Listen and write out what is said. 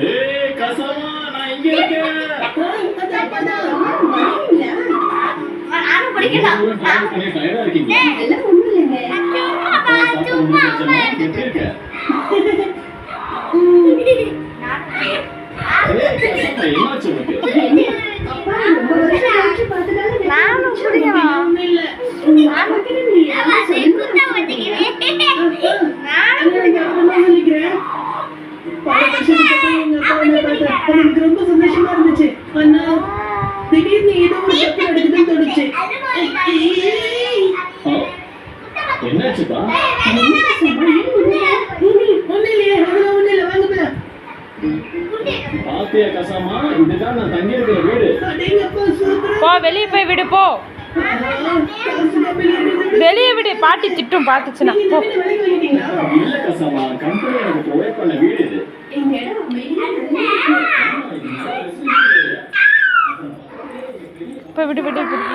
ஏய் கசமா நான் இங்க இருக்கேன். டயர்டா இருக்கீங்க? எப்படி இருக்க? என்னாச்சு உனக்கு? ரொம்ப சந்தோஷமா இருந்துச்சு. ஆனா திடீர்னு ஏதோ ஒரு தப்பு நடக்குதுன்னு தோணுச்சு. என்னாச்சுப்பா? பாத்தியா கசாமா, இதுதான் நான் தங்கி இருக்கிற வீடு. போ வெளியே போய் விடு. போ வெளியே விடு. பாட்டி திட்டும் பார்த்துச்சுன்னா போ. இல்ல கசாமா, கம்பெனி எனக்கு ப்ரொவைட் பண்ண வீடு இது. இப்போ விடு விடு விடு.